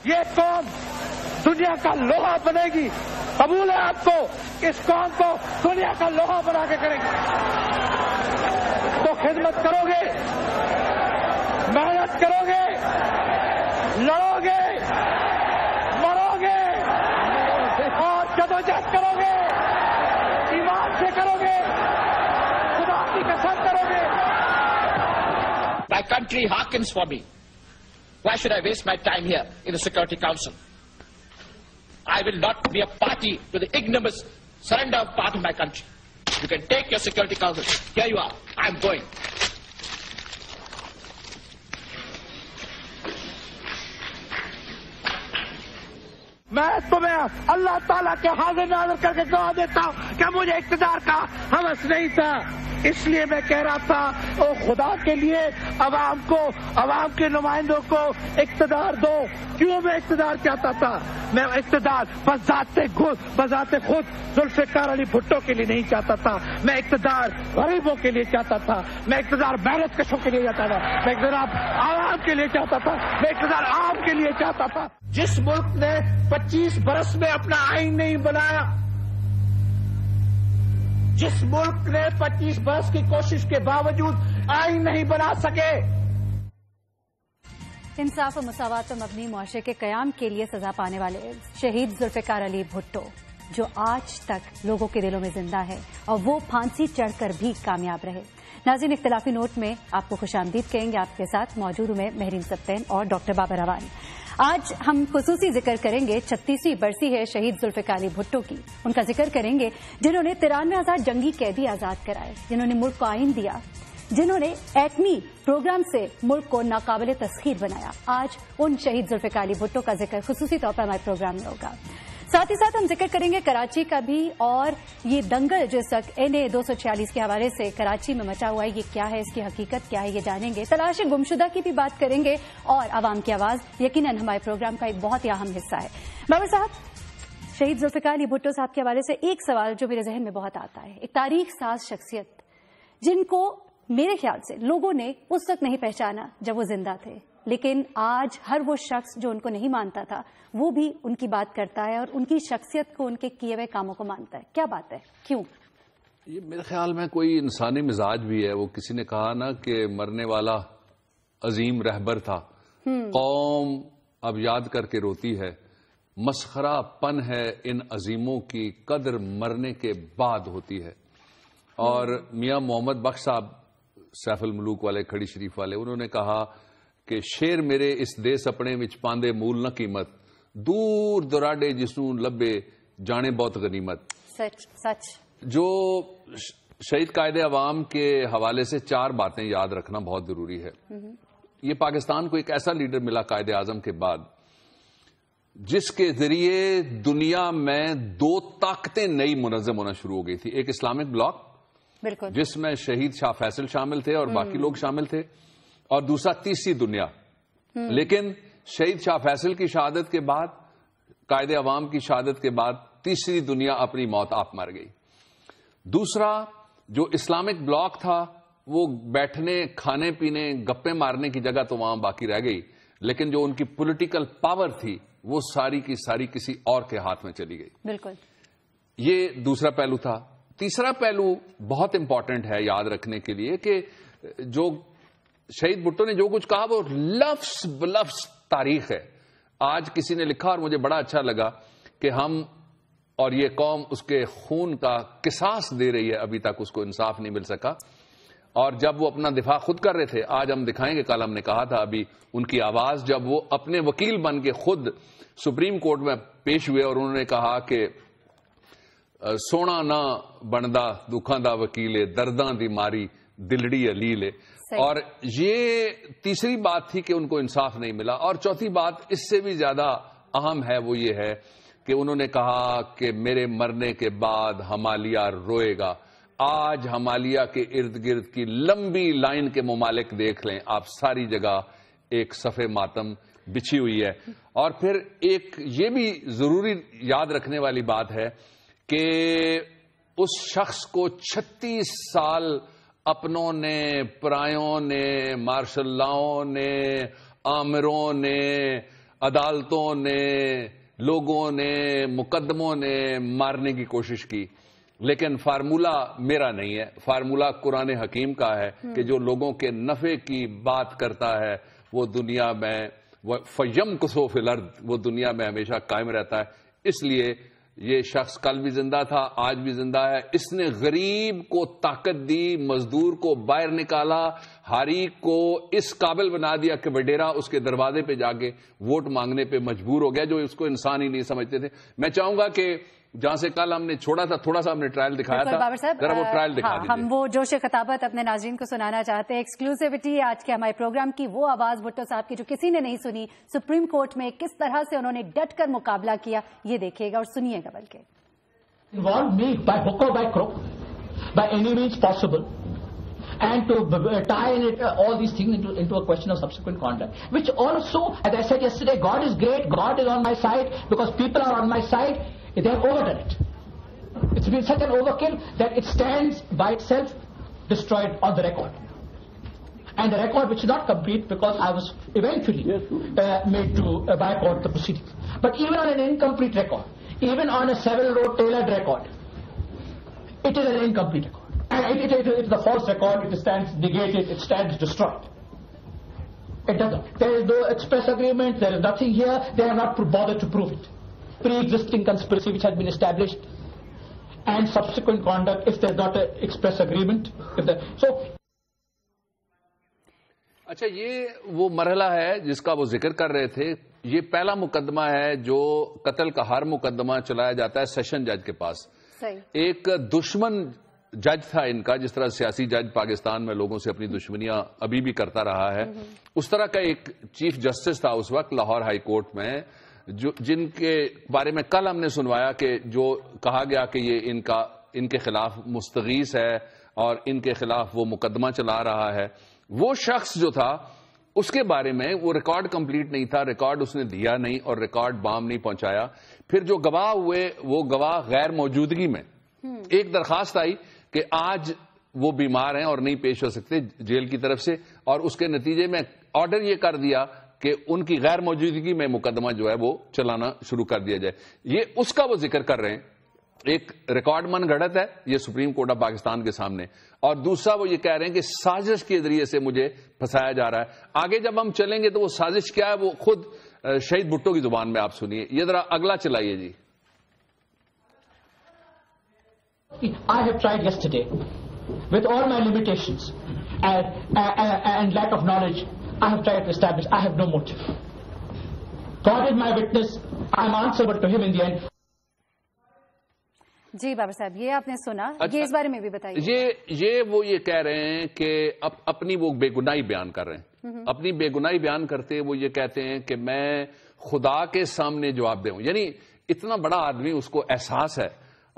یہ قوم دنیا کا لوہا بنے گی. قبول ہے آپ کو؟ اس قوم کو دنیا کا لوہا بنا کے کرے گی. تو خدمت کرو گے, محنت کرو گے, لڑو گے, مرو گے اور جدوجہد کرو گے, ایمان سے کرو گے, خدا کی قسم کرو گے. My country hearkens for me. Why should I waste my time here in the Security Council? I will not be a party to the ignominious surrender of part of my country. You can take your Security Council. Here you are. I am going. میں تمہیں اللہ تعالیٰ کے حاضر ناظر کر کے گواہ دیتا ہوں کہ مجھے اقتدار کا ہوس نہیں تھا. اس لیے میں کہہ رہا تھا او خدا کے لیے عوام کو, عوام کے نمائندوں کو اقتدار دو. کیوں میں اقتدار چاہتا تھا؟ میں اقتدار بذات خود ذوالفقار علی بھٹو کے لیے نہیں چاہتا تھا. میں اقتدار غریبوں کے لیے چاہتا تھا. میں اقتدار محنت کشوں کے لیے چاہتا تھا. میں اقتدار عوام کے لیے چاہتا تھا. میں اقتدار عام کے لیے چاہتا تھا. جس ملک نے 25 برس میں اپنا آئین نہیں بنایا, جس ملک نے 25 برس کی کوشش کے باوجود آئین نہیں بنا سکے. انصاف و مساوات پر مبنی معاشرے کے قیام کے لیے سزا پانے والے شہید ذوالفقار علی بھٹو جو آج تک لوگوں کے دلوں میں زندہ ہے اور وہ پھانسی چڑھ کر بھی کامیاب رہے. ناظرین, اختلافی نوٹ میں آپ کو خوش آمدید کہیں گے. آپ کے ساتھ موجود ہوں میں مہرین سبتین اور ڈاکٹر بابر روان. آج ہم خصوصی ذکر کریں گے 36ویں برسی ہے شہید ذوالفقار علی بھٹو کی. ان کا ذکر کریں گے جنہوں نے 93,000 جنگی قیدی آزاد کرائے, جنہوں نے ملک کو آئین دیا, جنہوں نے ایٹمی پروگرام سے ملک کو ناقابل تسخیر بنایا. آج ان شہید ذوالفقار علی بھٹو کا ذکر خصوصی طور پر ہمارے پروگرام میں ہوگا. ساتھ ہی ساتھ ہم ذکر کریں گے کراچی کا بھی, اور یہ دنگل جو اس وقت NA 246 کے حوالے سے کراچی میں مچا ہوا ہے, یہ کیا ہے, اس کی حقیقت کیا ہے, یہ جانیں گے. تلاش گمشدہ کی بھی بات کریں گے, اور عوام کی آواز یقیناً ہمارے پروگرام کا ایک بہت ہی اہم حصہ ہے. بابر صاحب, شہید ذوالفقار علی بھٹو صاحب کے حوالے سے ایک سوال جو میرے ذہن میں بہت آتا ہے. ایک تاریخ ساز شخصیت جن کو میرے خیال سے لوگوں نے اس وقت نہیں پہچانا جب وہ زندہ تھے, لیکن آج ہر وہ شخص جو ان کو نہیں مانتا تھا وہ بھی ان کی بات کرتا ہے اور ان کی شخصیت کو, ان کے کیے ہوئے کاموں کو مانتا ہے. کیا بات ہے, کیوں؟ یہ میرے خیال میں کوئی انسانی مزاج بھی ہے. وہ کسی نے کہا نا کہ مرنے والا عظیم رہبر تھا, قوم اب یاد کر کے روتی ہے, مسخرہ پن ہے ان عظیموں کی, قدر مرنے کے بعد ہوتی ہے. اور میاں محمد بخش صاحب سیف الملوک والے, کھڑی شریف والے, انہوں نے کہا کہ شیر میرے اس دیس اپنے وچ پاندے مول نہ قیمت, دور دراڈے جسوں لبے جانے بہت غنیمت. سچ. جو شہید قائد عوام کے حوالے سے 4 باتیں یاد رکھنا بہت ضروری ہے. یہ پاکستان کو ایک ایسا لیڈر ملا قائد اعظم کے بعد جس کے ذریعے دنیا میں 2 طاقتیں نئی منظم ہونا شروع ہو گئی تھی. ایک اسلامک بلاک, بالکل, جس میں شہید شاہ فیصل شامل تھے اور باقی لوگ شامل تھے, اور دوسرا تیسری دنیا. لیکن شہید شاہ فیصل کی شہادت کے بعد, قائد عوام کی شہادت کے بعد, تیسری دنیا اپنی موت آپ مر گئی. دوسرا جو اسلامک بلاک تھا وہ بیٹھنے, کھانے پینے, گپے مارنے کی جگہ تو وہاں باقی رہ گئی, لیکن جو ان کی پولیٹیکل پاور تھی وہ ساری کی ساری کسی اور کے ہاتھ میں چلی گئی. بالکل, یہ دوسرا پہلو تھا. تیسرا پہلو بہت امپورٹنٹ ہے یاد رکھنے کے لیے کہ جو شہید بھٹو نے جو کچھ کہا وہ لفظ بلفظ تاریخ ہے. آج کسی نے لکھا اور مجھے بڑا اچھا لگا کہ ہم اور یہ قوم اس کے خون کا قصاص دے رہی ہے, ابھی تک اس کو انصاف نہیں مل سکا. اور جب وہ اپنا دفاع خود کر رہے تھے, آج ہم دکھائیں گے, کل ہم نے کہا تھا ابھی ان کی آواز جب وہ اپنے وکیل بن کے خود سپریم کورٹ میں پیش ہوئے اور انہوں نے کہا کہ سونا نہ بندا دکھاں دا وکیلے, درداں دی ماری دلڑی علیلے. اور یہ تیسری بات تھی کہ ان کو انصاف نہیں ملا. اور چوتھی بات اس سے بھی زیادہ اہم ہے, وہ یہ ہے کہ انہوں نے کہا کہ میرے مرنے کے بعد ہمالیہ روئے گا. آج ہمالیہ کے ارد گرد کی لمبی لائن کے ممالک دیکھ لیں آپ, ساری جگہ ایک صفحے ماتم بچھی ہوئی ہے. اور پھر ایک یہ بھی ضروری یاد رکھنے والی بات ہے کہ اس شخص کو 36 سال اپنوں نے, پرایوں نے, مارشل لاؤں نے, آمروں نے, عدالتوں نے، لوگوں نے، مقدموں نے مارنے کی کوشش کی، لیکن فارمولہ میرا نہیں ہے، فارمولہ قرآن حکیم کا ہے کہ جو لوگوں کے نفع کی بات کرتا ہے وہ دنیا میں فَيَمْكُثُ فِي الْأَرْضِ، وہ دنیا میں ہمیشہ قائم رہتا ہے. اس لیے یہ شخص کل بھی زندہ تھا، آج بھی زندہ ہے. اس نے غریب کو طاقت دی، مزدور کو باہر نکالا، ہاری کو اس قابل بنا دیا کہ وڈیرا اس کے دروازے پہ جا کے ووٹ مانگنے پہ مجبور ہو گیا، جو اس کو انسان ہی نہیں سمجھتے تھے. میں چاہوں گا کہ جہاں سے کل ہم نے چھوڑا تھا، تھوڑا سا ہم نے ٹرائل دکھایا تھا، ذرا وہ ٹرائل دکھا دیجیے. ہم وہ جوش خطابت اپنے ناظرین کو سنانا چاہتے ہیں. ایکسکلوسیوٹی آج کے ہمارے پروگرام کی، وہ آواز بھٹو صاحب کی جو کسی نے نہیں سنی. سپریم کورٹ میں کس طرح سے انہوں نے ڈٹ کر مقابلہ کیا، یہ دیکھیے گا اور سنیے گا. بلکہ involve me by hook or by crook, by any means possible, and to tie in it, all these things into a question of subsequent conduct, which also, as I said yesterday, God is great, God is on my side, because people are on my side. They have overdone it. It's been such an overkill that it stands by itself destroyed on the record. And the record which is not complete because I was eventually made to boycott the proceedings. But even on an incomplete record, even on a Savile-Roe tailored record, it is an incomplete record. And it is the false record, it stands negated, it stands destroyed. It doesn't. There is no express agreement, there is nothing here, they have not bothered to prove it. Pre-existing conspiracy which has been established, and subsequent conduct if there is not an express agreement. اچھا، یہ وہ مرحلہ ہے جس کا وہ ذکر کر رہے تھے. یہ پہلا مقدمہ ہے جو قتل کا ہر مقدمہ چلایا جاتا ہے سیشن جج کے پاس. ایک دشمن جج تھا ان کا، جس طرح سیاسی جج پاکستان میں لوگوں سے اپنی دشمنیاں ابھی بھی کرتا رہا ہے، اس طرح کا ایک چیف جسٹس تھا اس وقت لاہور ہائی کورٹ میں، جن کے بارے میں کل ہم نے سنوایا کہ جو کہا گیا کہ یہ ان کے خلاف مستغیث ہے اور ان کے خلاف وہ مقدمہ چلا رہا ہے. وہ شخص جو تھا اس کے بارے میں وہ ریکارڈ کمپلیٹ نہیں تھا، ریکارڈ اس نے دیا نہیں اور ریکارڈ بام نہیں پہنچایا. پھر جو گواہ ہوئے وہ گواہ غیر موجودگی میں ایک درخواست آئی کہ آج وہ بیمار ہیں اور نہیں پیش ہو سکتے جیل کی طرف سے، اور اس کے نتیجے میں آرڈر یہ کر دیا کہ ان کی غیر موجودگی میں مقدمہ جو ہے وہ چلانا شروع کر دیا جائے. یہ اس کا وہ ذکر کر رہے ہیں. ایک ریکارڈ من گھڑت ہے یہ سپریم کورٹ آف پاکستان کے سامنے، اور دوسرا وہ یہ کہہ رہے ہیں کہ سازش کے ذریعے سے مجھے پھنسایا جا رہا ہے. آگے جب ہم چلیں گے تو وہ سازش کیا ہے وہ خود شہید بھٹو کی زبان میں آپ سنیے. یہ ذرا اگلا چلائیے جی. I have tried yesterday with all my limitations and lack of knowledge. I have tried to establish I have no motive. God is my witness. I am answerable to him in the end. جی بابر صاحب، یہ آپ نے سنا، یہ اس بارے میں بھی بتائیے. یہ وہ یہ کہہ رہے ہیں کہ اپنی وہ بے گناہی بیان کر رہے ہیں. اپنی بے گناہی بیان کرتے وہ یہ کہتے ہیں کہ میں خدا کے سامنے جواب دوں. یعنی اتنا بڑا آدمی، اس کو احساس ہے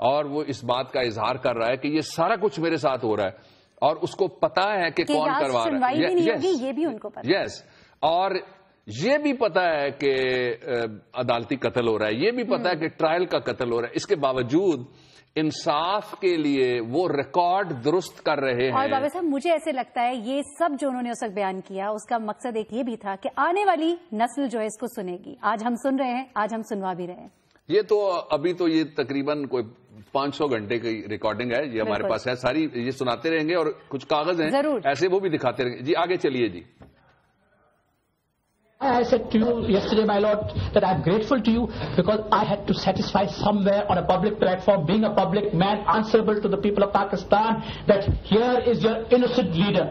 اور وہ اس بات کا اظہار کر رہا ہے کہ یہ سارا کچھ میرے ساتھ ہو رہا ہے، اور اس کو پتا ہے کہ کون کروا رہا ہے. یہ بھی ان کو پتا ہے. یس، اور یہ بھی پتا ہے کہ عدالتی قتل ہو رہا ہے، یہ بھی پتا ہے کہ ٹرائل کا قتل ہو رہا ہے. اس کے باوجود انصاف کے لیے وہ ریکارڈ درست کر رہے ہیں. اور بابا صاحب، مجھے ایسے لگتا ہے یہ سب جو انہوں نے اس وقت بیان کیا، اس کا مقصد ایک یہ بھی تھا کہ آنے والی نسل جو ہے اس کو سنے گی. آج ہم سن رہے ہیں، آج ہم سنوا بھی رہے ہیں. یہ تو ابھی تو یہ تقریباً کوئی 500 گھنٹے کی ریکارڈنگ ہے، یہ ہمارے پاس ہے ساری. یہ سناتے رہیں گے اور کچھ کاغذ ہیں ایسے وہ بھی دکھاتے رہیں گے. جی آگے چلیے جی. I said to you yesterday, my Lord, that I am grateful to you because I had to satisfy somewhere on a public platform, being a public man answerable to the people of Pakistan, that here is your innocent leader,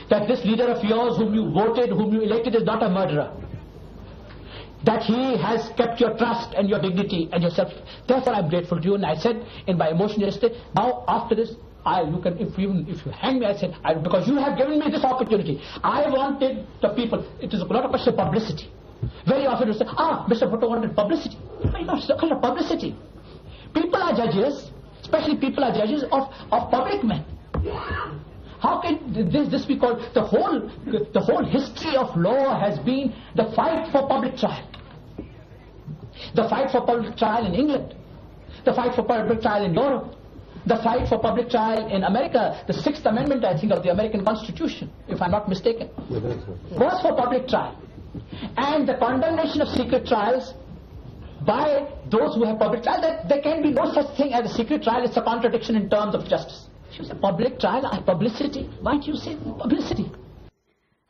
that this leader of yours whom you voted, whom you elected is not a murderer, that he has kept your trust and your dignity and yourself. Therefore I am grateful to you. And I said in my emotion yesterday, now after this, you can, if you hang me, I said, because you have given me this opportunity. I wanted the people. It is not a question of publicity. Very often you say, Mr. Bhutto wanted publicity. No, it's not a question of publicity. People are judges, especially people are judges of public men. How can this be called? The whole history of law has been the fight for public trial. The fight for public trial in England. The fight for public trial in Europe. The fight for public trial in America, the 6th Amendment, I think, of the American Constitution, if I'm not mistaken, was for public trial. And the condemnation of secret trials by those who have public trial, that there can be no such thing as a secret trial. It's a contradiction in terms of justice. If you say public trial, publicity, why do you say publicity?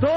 2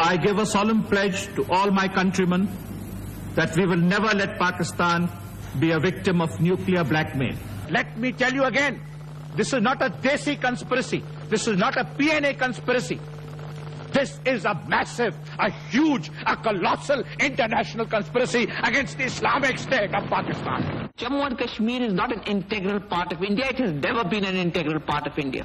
I give a solemn pledge to all my countrymen that we will never let Pakistan be a victim of nuclear blackmail. Let me tell you again, this is not a Desi conspiracy. This is not a PNA conspiracy. This is a massive, a huge, a colossal international conspiracy against the Islamic State of Pakistan. Jammu and Kashmir is not an integral part of India. It has never been an integral part of India.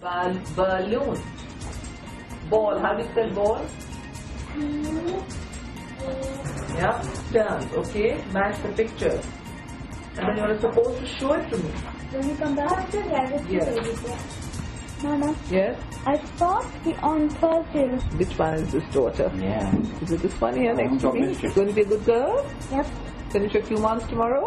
Balloon. Ball. How do you spell ball? Yeah, stand. Okay, match the picture. And then you're supposed to show it to me. When you come back, Yes. Mama, Yes. I thought the on Thursday. Which one is this daughter? Yeah. Is it this one here next to me? It's going to be a good girl? Yep. Finish your few months tomorrow?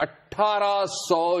1800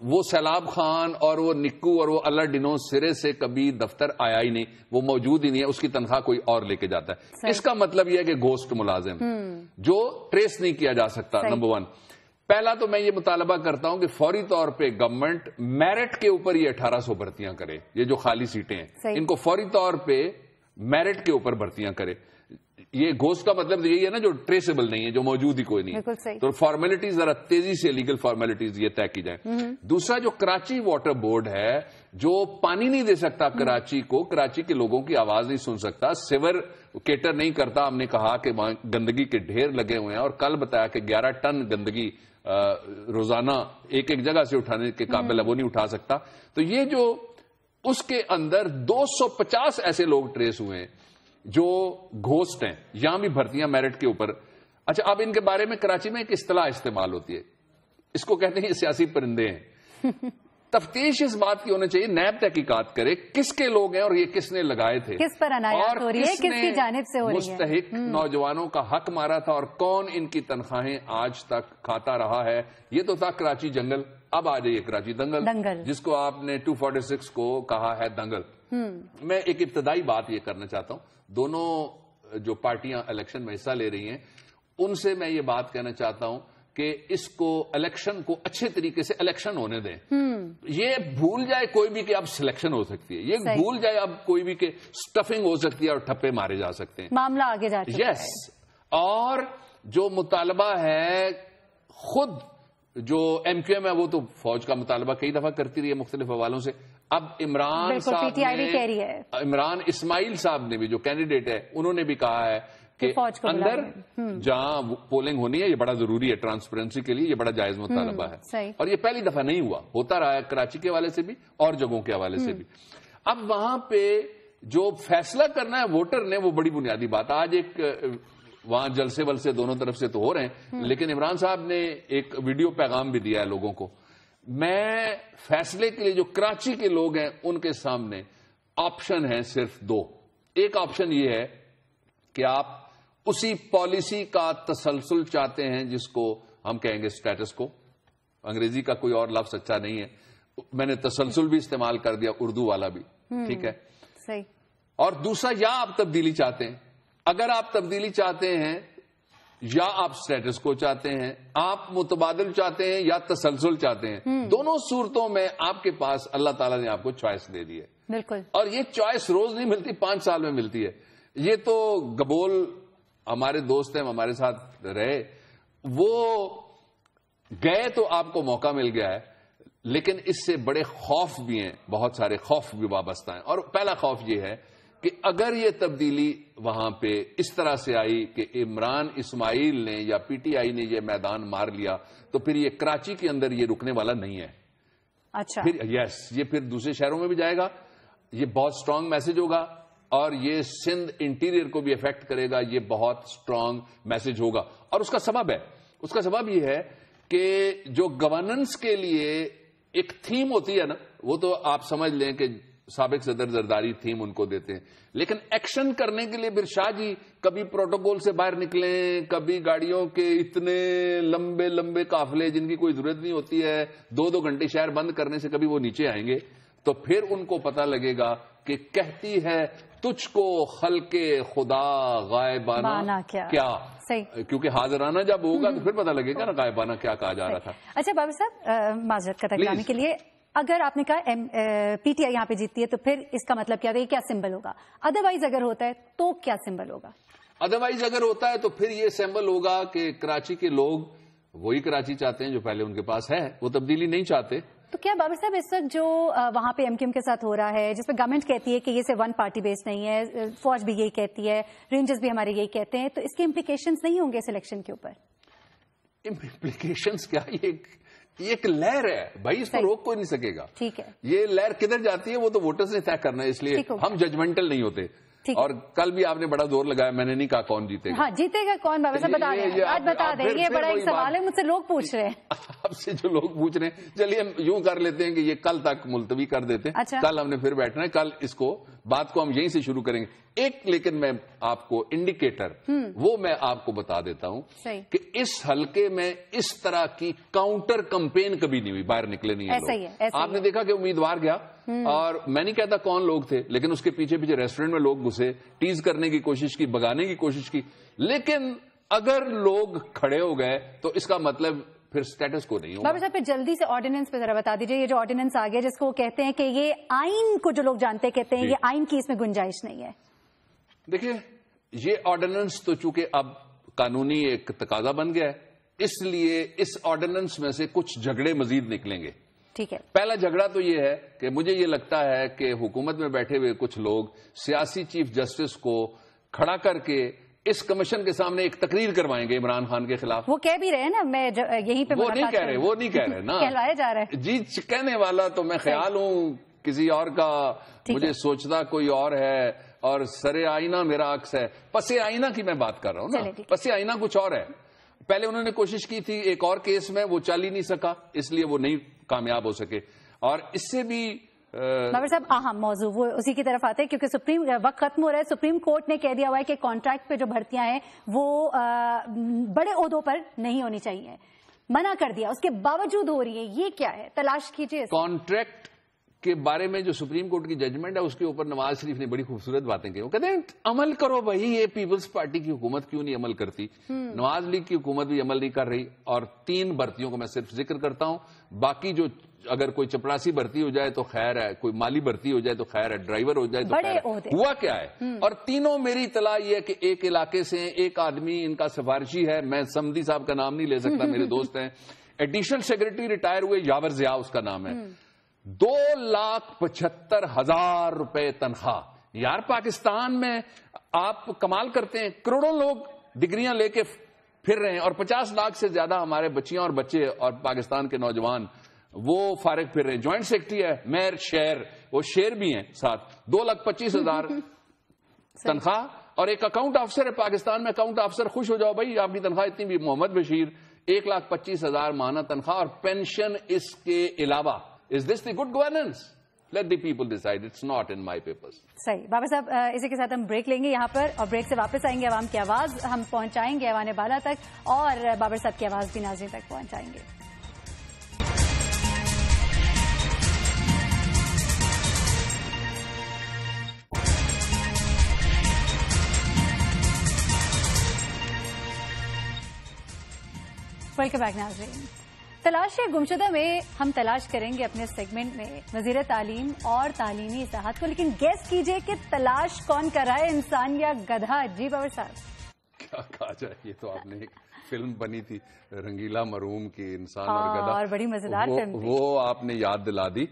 وہ سیلاب خان اور وہ نکو اور وہ اللہ ڈنو سرے سے کبھی دفتر آیا ہی نہیں, وہ موجود ہی نہیں ہے, اس کی تنخواہ کوئی اور لے کے جاتا ہے. اس کا مطلب یہ ہے کہ گھوسٹ ملازم جو ٹریس نہیں کیا جا سکتا. نمبر 1, پہلا تو میں یہ مطالبہ کرتا ہوں کہ فوری طور پہ گورنمنٹ میرٹ کے اوپر یہ 1800 بھرتیاں کرے. یہ جو خالی سیٹیں ہیں ان کو فوری طور پہ میرٹ کے اوپر بھرتیاں کرے. یہ گھوسٹ کا مطلب یہی ہے نا جو ٹریسیبل نہیں ہے, جو موجود ہی کوئی نہیں. تو فارمیلٹیز ذرا تیزی سے لیگل فارمیلٹیز یہ طے کی جائیں. دوسرا, جو کراچی واٹر بورڈ ہے جو پانی نہیں دے سکتا کراچی کو, کراچی کے لوگوں کی آواز نہیں سن سکتا, سیور کیٹر نہیں کرتا. ہم نے کہا کہ وہاں گندگی کے ڈھیر لگے ہوئے ہیں اور کل بتایا کہ 11 ٹن گندگی روزانہ ایک جگہ سے اٹھانے کے قابل ہے, وہ نہیں اٹھا سکتا. تو یہ جو اس کے اندر 250 ایسے لوگ ٹریس ہوئے ہیں جو گھوسٹ ہیں, یہاں بھی بھرتیاں میرٹ کے اوپر. اچھا, اب ان کے بارے میں کراچی میں ایک اصطلاح استعمال ہوتی ہے, اس کو کہتے ہیں سیاسی پرندے ہیں. تفتیش اس بات کی ہونا چاہیے, نیب تحقیقات کرے کس کے لوگ ہیں اور یہ کس نے لگائے تھے, کس پر عنایات ہو رہی ہے, کس کی جانب سے ہو رہی ہے, مستحق نوجوانوں کا حق مارا تھا اور کون ان کی تنخواہیں آج تک کھاتا رہا ہے. یہ تو تھا کراچی جنگل, اب آ جائیے کراچی دنگل, جس کو آپ نے 246 کو کہا ہے دنگل. میں ایک ابتدائی بات یہ کرنا چاہتا ہوں, دونوں جو پارٹیاں الیکشن میں حصہ لے رہی ہیں ان سے میں یہ بات کہنا چاہتا ہوں کہ اس کو الیکشن کو اچھے طریقے سے الیکشن ہونے دیں. یہ بھول جائے کوئی بھی کہ اب سلیکشن ہو سکتی ہے, یہ بھول جائے اب کوئی بھی کہ سٹفنگ ہو سکتی ہے اور ٹھپے مارے جا سکتے ہیں. معاملہ آگے جا چکا ہے. یس, اور جو مطالبہ ہے خود جو ایم کیو ایم ہے وہ تو فوج کا مطالبہ کئی دفعہ کرتی رہی ہے مختلف حوالوں سے. اب عمران صاحب نے, عمران اسماعیل صاحب نے بھی جو کینڈیڈیٹ ہے انہوں نے بھی کہا ہے کہ اندر جہاں پولنگ ہونی ہے یہ بڑا ضروری ہے ٹرانسپیرنسی کے لیے, یہ بڑا جائز مطالبہ ہے. اور یہ پہلی دفعہ نہیں ہوا, ہوتا رہا ہے کراچی کے حوالے سے بھی اور جگہوں کے حوالے سے بھی. اب وہاں پہ جو فیصلہ کرنا ہے ووٹر نے وہ بڑی بنیادی بات. آج ایک وہاں جلسے ولسے دونوں طرف سے تو ہو رہے ہیں, لیکن عمران صاحب نے ایک ویڈیو پیغام بھی دیا ہے لوگوں کو. میں فیصلے کے لیے جو کراچی کے لوگ ہیں ان کے سامنے آپشن ہیں صرف 2. ایک آپشن یہ ہے کہ آپ اسی پالیسی کا تسلسل چاہتے ہیں جس کو ہم کہیں گے سٹیٹس کو, انگریزی کا کوئی اور لفظ اچھا نہیں ہے, میں نے تسلسل بھی استعمال کر دیا, اردو والا بھی, ٹھیک ہے صحیح. اور دوسرا, یا آپ تبدیلی چاہتے ہیں. اگر آپ تبدیلی چاہتے ہیں یا آپ سٹیٹس کو چاہتے ہیں, آپ متبادل چاہتے ہیں یا تسلسل چاہتے ہیں, دونوں صورتوں میں آپ کے پاس اللہ تعالیٰ نے آپ کو چوائس دے دی ہے. بالکل. اور یہ چوائس روز نہیں ملتی, 5 سال میں ملتی ہے. یہ تو گبول ہمارے دوست ہیں, ہمارے ساتھ رہے, وہ گئے تو آپ کو موقع مل گیا ہے, لیکن اس سے بڑے خوف بھی ہیں, بہت سارے خوف بھی وابستہ ہیں. اور پہلا خوف یہ ہے کہ اگر یہ تبدیلی وہاں پہ اس طرح سے آئی کہ عمران اسماعیل نے یا پی ٹی آئی نے یہ میدان مار لیا تو پھر یہ کراچی کے اندر یہ رکنے والا نہیں ہے. اچھا, پھر یہ پھر دوسرے شہروں میں بھی جائے گا, یہ بہت سٹرونگ میسج ہوگا, اور یہ سندھ انٹیریئر کو بھی افیکٹ کرے گا, یہ بہت سٹرونگ میسج ہوگا. اور اس کا سبب یہ ہے کہ جو گورننس کے لیے ایک تھیم ہوتی ہے نا, وہ تو آپ سمجھ لیں کہ سابق صدر زرداری تھیم ان کو دیتے ہیں, لیکن ایکشن کرنے کے لیے پھر شاہ جی کبھی پروٹوکول سے باہر نکلیں, کبھی گاڑیوں کے اتنے لمبے لمبے قافلے جن کی کوئی ضرورت نہیں ہوتی ہے 2-2 گھنٹے شہر بند کرنے سے کبھی وہ نیچے آئیں گے, تو پھر ان کو پتہ لگے گا کہ کہتی ہے تجھ کو خلق خدا غائبانہ کیا. کیونکہ حاضرانہ جب ہوگا تو پھر پتہ لگے گا نا غائبانہ کیا کہا جا رہا تھا. اچھا بابر صاحب, معذرت کا تکلامی کے لیے, اگر آپ نے کہا پی ٹی آئی یہاں پہ جیتتی ہے تو پھر اس کا مطلب کیا ہے, کیا سمبل ہوگا؟ ادروائز اگر ہوتا ہے تو کیا سمبل ہوگا؟ ادروائز اگر ہوتا ہے تو پھر یہ سمبل ہوگا کہ کراچی کے لوگ وہی کراچی چاہتے ہیں جو پہلے ان کے پاس ہے, وہ تبدیلی نہیں چاہتے. تو کیا بابر صاحب اس وقت جو وہاں پہ ایم کیو ایم کے ساتھ ہو رہا ہے, جس پہ گورنمنٹ کہتی ہے کہ یہ صرف 1 پارٹی بیس نہیں ہے, فوج بھی یہی کہتی ہے, رینجرز بھی ہمارے یہی کہتے ہیں, تو اس کے امپلیکیشنز نہیں ہوں گے اس الیکشن کے اوپر؟ امپلیکیشنز کیا, یہ ایک لہر ہے بھائی, اس کو روک کوئی نہیں سکے گا. ٹھیک ہے, یہ لہر کدھر جاتی ہے وہ تو ووٹرز نے طے کرنا ہے, اس لیے ہم ججمنٹل نہیں ہوتے. اور کل بھی آپ نے بڑا زور لگایا, میں نے نہیں کہا کون جیتے گا. ہاں جیتے گا کون بابا صاحب بتا دیں, آج بتا دیں, یہ بڑا ایک سوال ہے, مجھ سے لوگ پوچھ رہے ہیں. آپ سے جو لوگ پوچھ رہے ہیں, چلیے ہم یوں کر لیتے ہیں کہ یہ کل تک ملتوی کر دیتے ہیں. کل ہم نے پھر بیٹھنا ہے, کل اس کو بات کو ہم یہیں سے شروع کریں گے. ایک لیکن میں آپ کو انڈیکیٹر وہ میں آپ کو بتا دیتا ہوں کہ اس حلقے میں اس طرح کی کاؤنٹر کمپین کبھی نہیں ہوئی, باہر نکلے نہیں ہیں لوگ. آپ نے دیکھا کہ امیدوار گیا اور میں نہیں کہتا کون لوگ تھے, لیکن اس کے پیچھے پیچھے ریسٹورینٹ میں لوگ گھسے, ٹیز کرنے کی کوشش کی, بگانے کی کوشش کی. لیکن اگر لوگ کھڑے ہو گئے تو اس کا مطلب پھر سٹیٹس کو نہیں ہوگا. بابر صاحب پھر جلدی سے آرڈیننس پہ ذرا بتا دیجیے, یہ جو آرڈیننس آ گیا جس کو کہتے ہیں کہ یہ آئین کو جو لوگ جانتے کہتے ہیں یہ آئین کی اس میں گنجائش نہیں ہے. دیکھیے یہ آرڈیننس تو چونکہ اب قانونی ایک تقاضا بن گیا ہے, اس لیے اس آرڈیننس میں سے کچھ جھگڑے مزید نکلیں گے. ٹھیک ہے. پہلا جھگڑا تو یہ ہے کہ مجھے یہ لگتا ہے کہ حکومت میں بیٹھے ہوئے کچھ لوگ سیاسی چیف جسٹس کو کھڑا کر کے اس کمیشن کے سامنے ایک تقریر کروائیں گے عمران خان کے خلاف. وہ کہہ بھی رہے ہیں نا, میں یہیں پہ وہ نہیں کہہ رہے نا کہلوائے جا رہے ہیں. جی کہنے والا تو میں خیال ہوں کسی اور کا, مجھے سوچتا کوئی اور ہے اور سر آئینہ میرا عکس ہے. پس آئینہ کی میں بات کر رہا ہوں نا, پس آئینہ کچھ اور ہے. پہلے انہوں نے کوشش کی تھی ایک اور کیس میں, وہ چل ہی نہیں سکا, اس لیے وہ نہیں کامیاب ہو سکے. اور اس سے بھی بابر صاحب اہم موضوع وہ اسی کی طرف آتے ہیں کیونکہ سپریم وقت ختم ہو رہا ہے. سپریم کورٹ نے کہہ دیا ہوا ہے کہ کانٹریکٹ پہ جو بھرتیاں ہیں وہ بڑے عہدوں پر نہیں ہونی چاہیے, منع کر دیا. اس کے باوجود ہو رہی ہے, یہ کیا ہے؟ تلاش کیجیے. کانٹریکٹ کے بارے میں جو سپریم کورٹ کی ججمنٹ ہے اس کے اوپر نواز شریف نے بڑی خوبصورت باتیں کی. وہ کہتے ہیں عمل کرو بھائی, یہ پیپلز پارٹی کی حکومت کیوں نہیں عمل کرتی؟ نواز لیگ کی حکومت بھی عمل نہیں کر رہی. اور 3 بھرتیوں کو میں صرف ذکر کرتا ہوں, باقی جو اگر کوئی چپراسی بھرتی ہو جائے تو خیر ہے, کوئی مالی بھرتی ہو جائے تو خیر ہے, ڈرائیور ہو جائے تو خیر ہے. ہوا کیا ہے؟ اور تینوں میری اطلاع یہ ہے کہ ایک علاقے سے ایک آدمی ان کا سفارشی ہے, میں سمدھی صاحب کا نام نہیں لے سکتا, میرے دوست ہیں, ایڈیشنل سیکرٹری ریٹائر ہوئے, یاور ضیاء اس کا نام ہے. 2,75,000 روپے تنخواہ. یار پاکستان میں آپ کمال کرتے ہیں, کروڑوں لوگ ڈگریاں لے کے پھر رہے ہیں اور 50 لاکھ سے زیادہ ہمارے بچیاں اور بچے اور پاکستان کے نوجوان وہ فارغ پھر رہے ہیں. جوائنٹ سیکرٹری ہے میئر شہر, وہ شہر بھی ہیں ساتھ, 2,25,000 تنخواہ. اور ایک اکاؤنٹ آفیسر ہے پاکستان میں, اکاؤنٹ آفیسر خوش ہو جاؤ بھائی آپ کی تنخواہ اتنی بھی. محمد بشیر 1,25,000 ماہانہ تنخواہ اور پینشن اس کے علاوہ. Is this the good governance? Let the people decide. It's not in my papers. صحیح. بابر صاحب اسی کے ساتھ ہم بریک لیں گے یہاں پر, اور بریک سے واپس آئیں گے. عوام کی آواز ہم پہنچائیں گے ایوان بالا تک, اور بابر صاحب کی آواز بھی ناظرین تک پہنچائیں گے. ویلکم بیک ناظرین. تلاش گمشدہ میں ہم تلاش کریں گے اپنے سیگمنٹ میں وزیر تعلیم اور تعلیمی اصلاحات کو, لیکن گیس کیجئے کہ تلاش کون کر رہا ہے, انسان یا گدھا؟ جی بابر صاحب کیا کہا جائے, یہ تو آپ نے ایک فلم بنی تھی رنگیلا مرحوم کی, انسان اور گدھا, اور بڑی مزیدار فلم, وہ آپ نے یاد دلا دی.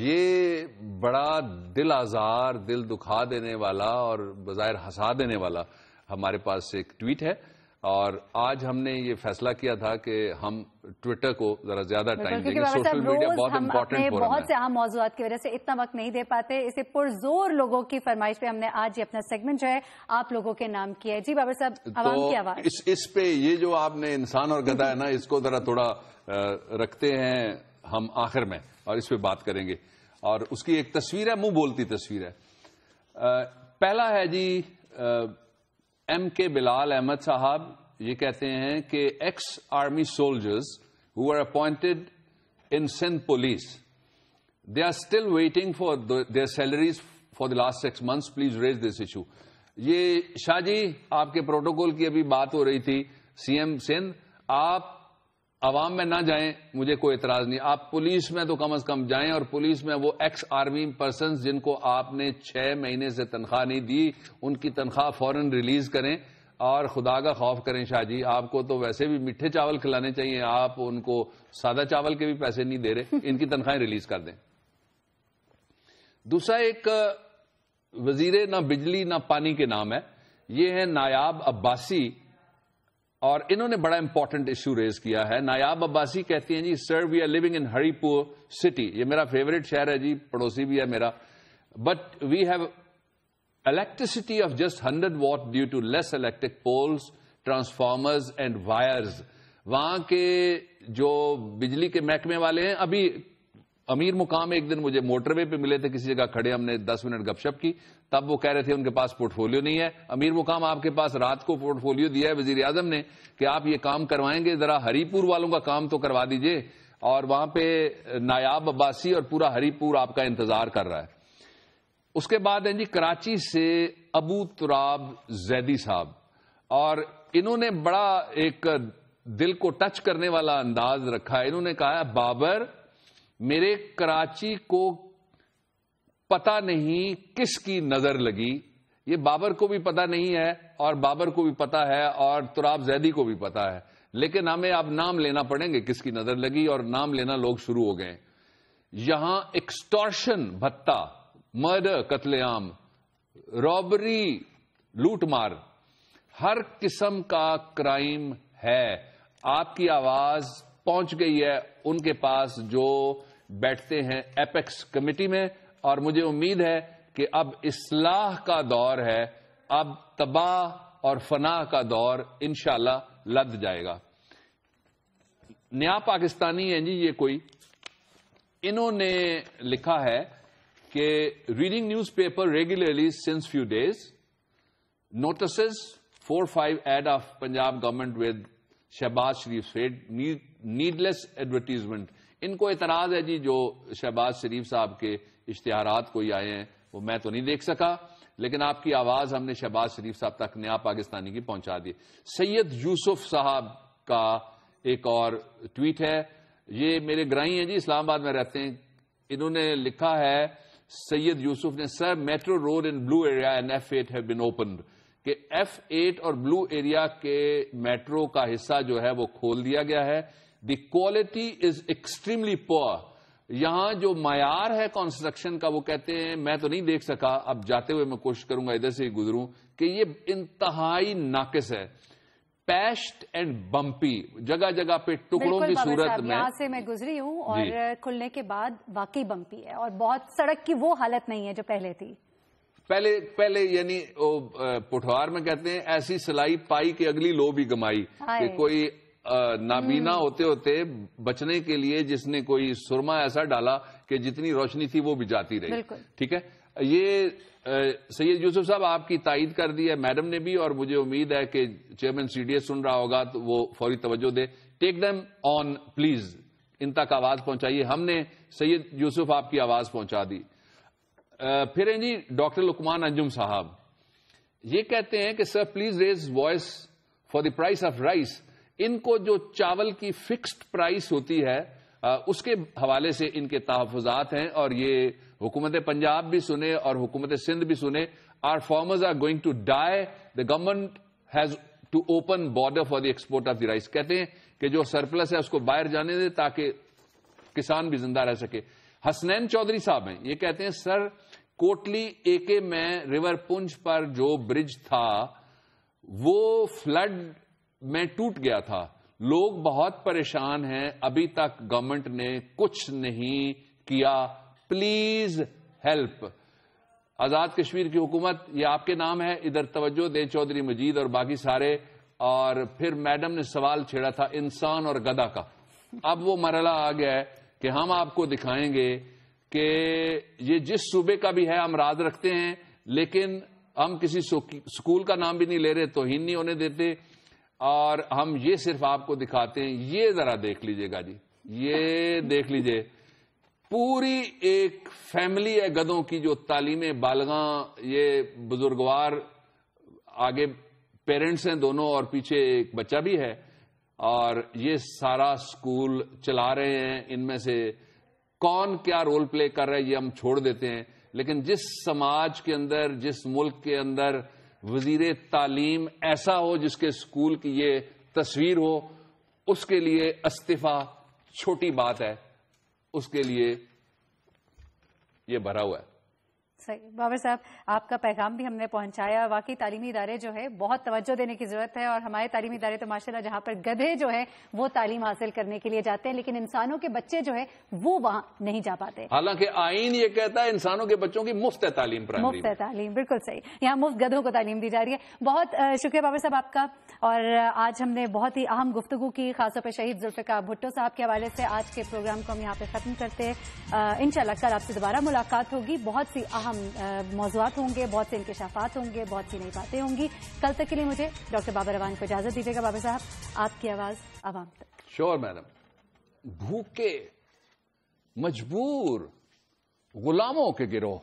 یہ بڑا دل آزار, دل دکھا دینے والا اور بظاہر ہنسا دینے والا ہمارے پاس ایک ٹویٹ ہے. اور آج ہم نے یہ فیصلہ کیا تھا کہ ہم ٹویٹر کو ذرا زیادہ ٹائم دیں گے. سوشل میڈیا بہت امپورٹنٹ فورم ہے. بہت سے اہم موضوعات کی وجہ سے اتنا وقت نہیں دے پاتے. اسے پرزور لوگوں کی فرمائش پہ ہم نے آج یہ اپنا سیگمنٹ جو ہے آپ لوگوں کے نام کیا ہے. جی بابر صاحب, عوام کی آواز. اس پہ یہ جو آپ نے انسان اور گدھا ہے نا, اس کو ذرا تھوڑا رکھتے ہیں ہم آخر میں, اور اس پہ بات کریں گے. اور اس کی ایک تصویر ہے, منہ بولتی تصویر ہے. پہلا ہے جی ایم کے بلال احمد صاحب, یہ کہتے ہیں کہ x army soldiers who were appointed in Sindh police, they are still waiting for their salaries for the last 6 months. Please raise this issue. یہ شاہ جی آپ کے پروٹوکول کی ابھی بات ہو رہی تھی, سی ایم سندھ, آپ عوام میں نہ جائیں, مجھے کوئی اعتراض نہیں. آپ پولیس میں تو کم از کم جائیں, اور پولیس میں وہ ایکس آرمی پرسنز جن کو آپ نے 6 مہینے سے تنخواہ نہیں دی, ان کی تنخواہ فوراً ریلیز کریں. اور خدا کا خوف کریں شاہ جی, آپ کو تو ویسے بھی میٹھے چاول کھلانے چاہیے, آپ ان کو سادہ چاول کے بھی پیسے نہیں دے رہے, ان کی تنخواہیں ریلیز کر دیں. دوسرا ایک وزیر نہ بجلی نہ پانی کے نام ہے, یہ ہے نایاب عباسی, اور انہوں نے بڑا امپورٹنٹ ایشو ریز کیا ہے. نایاب عباسی کہتی ہیں جی, سر وی آر لیونگ ان ہری پور سٹی, یہ میرا فیوریٹ شہر ہے جی, پڑوسی بھی ہے میرا, but we have electricity of just 100 watt due to less electric poles, transformers and wires. وہاں کے جو بجلی کے محکمے والے ہیں ابھی امیر مقام ایک دن مجھے موٹر وے پہ ملے تھے کسی جگہ کھڑے, ہم نے 10 منٹ گپ شپ کی, تب وہ کہہ رہے تھے ان کے پاس پورٹ فولیو نہیں ہے. امیر مقام آپ کے پاس رات کو پورٹ فولیو دیا ہے وزیر اعظم نے کہ آپ یہ کام کروائیں گے, ذرا ہری پور والوں کا کام تو کروا دیجئے, اور وہاں پہ نایاب عباسی اور پورا ہری پور آپ کا انتظار کر رہا ہے. اس کے بعد ہیں جی کراچی سے ابو تراب زیدی صاحب, اور انہوں نے بڑا ایک دل کو ٹچ کرنے والا انداز رکھا ہے. انہوں نے کہا بابر میرے کراچی کو پتہ نہیں کس کی نظر لگی, یہ بابر کو بھی پتہ نہیں ہے اور بابر کو بھی پتہ ہے اور تراب زیدی کو بھی پتہ ہے, لیکن ہمیں اب نام لینا پڑیں گے کس کی نظر لگی, اور نام لینا لوگ شروع ہو گئے. یہاں ایکسٹورشن بھتہ, مرڈر قتل عام, رابری لوٹ مار, ہر قسم کا کرائم ہے. آپ کی آواز پہنچ گئی ہے ان کے پاس جو بیٹھتے ہیں ایپیکس کمیٹی میں, اور مجھے امید ہے کہ اب اصلاح کا دور ہے, اب تباہ اور فنا کا دور انشاءاللہ لد جائے گا. نیا پاکستانی ہیں جی یہ کوئی, انہوں نے لکھا ہے کہ reading newspaper regularly since few days, notices 4-5 ad of Punjab government with Shahbaz Sharif fed needless advertisement. ان کو اعتراض ہے جی جو شہباز شریف صاحب کے اشتہارات کوئی آئے ہیں وہ میں تو نہیں دیکھ سکا, لیکن آپ کی آواز ہم نے شہباز شریف صاحب تک نیا پاکستانی کی پہنچا دی. سید یوسف صاحب کا ایک اور ٹویٹ ہے, یہ میرے گرائی ہیں جی, اسلام آباد میں رہتے ہیں. انہوں نے لکھا ہے سید یوسف نے, sir metro road in Blue Area and F8 have been opened, کہ F8 اور بلو ایریا کے میٹرو کا حصہ جو ہے وہ کھول دیا گیا ہے. دی کوالٹی از ایکسٹریملی پور. یہاں جو معیار ہے کنسٹرکشن کا وہ کہتے ہیں, میں تو نہیں دیکھ سکا, اب جاتے ہوئے میں کوشش کروں گا ادھر سے ہی گزروں, کہ یہ انتہائی ناقص ہے. پیشٹ اینڈ بمپی, جگہ جگہ پہ ٹکڑوں کی صورت میں. یہاں سے میں گزری ہوں اور کھلنے کے بعد واقعی بمپی ہے, اور بہت سڑک کی وہ حالت نہیں ہے جو پہلے تھی. پہلے یعنی پٹھوار میں کہتے ہیں ایسی سلائی پائی کہ اگلی لو بھی گمائی, کہ کوئی نابینا ہوتے ہوتے بچنے کے لیے جس نے کوئی سرما ایسا ڈالا کہ جتنی روشنی تھی وہ بھی جاتی رہی. ٹھیک ہے, یہ سید یوسف صاحب آپ کی تائید کر دی ہے میڈم نے بھی, اور مجھے امید ہے کہ چیئرمین CDS سن رہا ہوگا تو وہ فوری توجہ دے. ٹیک دیم آن پلیز, ان تک آواز پہنچائیے. ہم نے سید یوسف آپ کی آواز پہنچا دی. پھر ہیں جی ڈاکٹر لقمان انجم صاحب, یہ کہتے ہیں کہ sir please raise voice for the price of rice. ان کو جو چاول کی فکسڈ پرائس ہوتی ہے اس کے حوالے سے ان کے تحفظات ہیں, اور یہ حکومت پنجاب بھی سنے اور حکومت سندھ بھی سنے. Are farmers are going to die, the government has to open border for the export of the rice. کہتے ہیں کہ جو سرپلس ہے اس کو باہر جانے دے تاکہ کسان بھی زندہ رہ سکے. حسنین چودھری صاحب ہیں, یہ کہتے ہیں سر کوٹلی AK میں ریور پنچ پر جو برج تھا وہ فلڈ میں ٹوٹ گیا تھا, لوگ بہت پریشان ہیں, ابھی تک گورنمنٹ نے کچھ نہیں کیا, پلیز ہیلپ. آزاد کشمیر کی حکومت یہ آپ کے نام ہے, ادھر توجہ دیں چودھری مجید اور باقی سارے. اور پھر میڈم نے سوال چھیڑا تھا انسان اور گدھا کا. اب وہ مرحلہ آ گیا ہے کہ ہم آپ کو دکھائیں گے کہ یہ جس صوبے کا بھی ہے ہم راز رکھتے ہیں, لیکن ہم کسی سکول کا نام بھی نہیں لے رہے, توہین نہیں ہونے دیتے, اور ہم یہ صرف آپ کو دکھاتے ہیں. یہ ذرا دیکھ لیجئے گا جی, یہ دیکھ لیجئے, پوری ایک فیملی ہے گدھوں کی جو تعلیم بالغاں, یہ بزرگوار آگے پیرنٹس ہیں دونوں اور پیچھے ایک بچہ بھی ہے, اور یہ سارا سکول چلا رہے ہیں. ان میں سے کون کیا رول پلے کر رہا ہے یہ ہم چھوڑ دیتے ہیں, لیکن جس سماج کے اندر, جس ملک کے اندر وزیر تعلیم ایسا ہو جس کے سکول کی یہ تصویر ہو, اس کے لیے استعفی چھوٹی بات ہے, اس کے لیے یہ بھرا ہوا ہے. صحیح بابر صاحب، آپ کا پیغام بھی ہم نے پہنچایا. واقعی تعلیمی ادارے جو ہے بہت توجہ دینے کی ضرورت ہے، اور ہمارے تعلیمی ادارے تو ماشاءاللہ جہاں پر گدھے جو ہے وہ تعلیم حاصل کرنے کے لیے جاتے ہیں، لیکن انسانوں کے بچے جو ہے وہ وہاں نہیں جا پاتے. حالانکہ آئین یہ کہتا ہے انسانوں کے بچوں کی مفت تعلیم، پرائمری مفت تعلیم، بالکل صحیح. یہاں مفت گدھوں کو تعلیم دی جا رہی ہے. بہت شکریہ بابر صاحب آپ کا. اور آج ہم نے بہت ہی اہم گفتگو کی، خاص طور پہ شہید ذوالفقار بھٹو صاحب کے حوالے سے. آج کے پروگرام کو ہم یہاں پہ ختم کرتے ہیں. انشاءاللہ کل آپ سے دوبارہ ملاقات ہوگی. بہت سی اہم موضوعات ہوں گے، بہت سے انکشافات ہوں گے، بہت سی نئی باتیں ہوں گی. کل تک کے لیے مجھے ڈاکٹر بابر اعوان کو اجازت دیجیے گا. بابر صاحب، آپ کی آواز عوام تک. شور میڈم. بھوکے مجبور غلاموں کے گروہ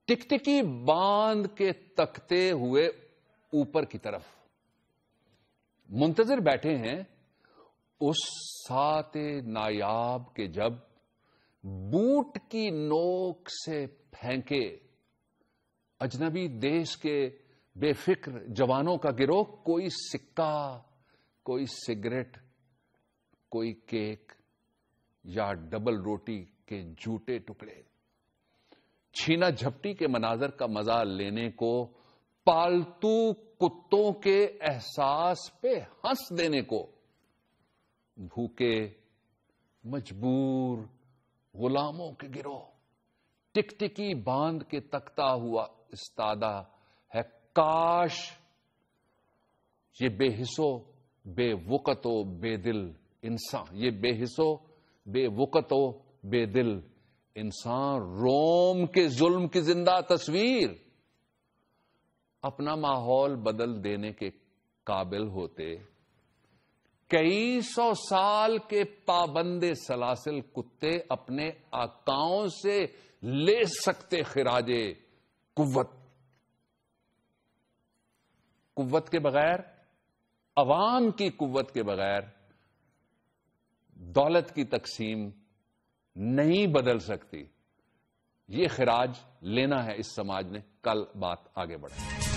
ٹکٹکی باندھ کے تکتے ہوئے اوپر کی طرف منتظر بیٹھے ہیں اس ساتھ نایاب کے جب بوٹ کی نوک سے پھینکے اجنبی دیش کے بے فکر جوانوں کا گروہ کوئی سکہ، کوئی سگریٹ، کوئی کیک یا ڈبل روٹی کے جھوٹے ٹکڑے، چھینا جھپٹی کے مناظر کا مزہ لینے کو، پالتو کتوں کے احساس پہ ہنس دینے کو، بھوکے مجبور غلاموں کے گروہ ٹکٹکی باندھ کے تکتا ہوا استادہ ہے. کاش یہ بے حسو بے وقت و بے دل انسان، یہ بے حسو بے وقت و بے دل انسان روم کے ظلم کی زندہ تصویر اپنا ماحول بدل دینے کے قابل ہوتے. کئی سو سال کے پابند سلاسل کتے اپنے آقاؤں سے لے سکتے خراج قوت. قوت کے بغیر، عوام کی قوت کے بغیر دولت کی تقسیم نہیں بدل سکتی. یہ خراج لینا ہے اس سماج نے. کل بات آگے بڑھے.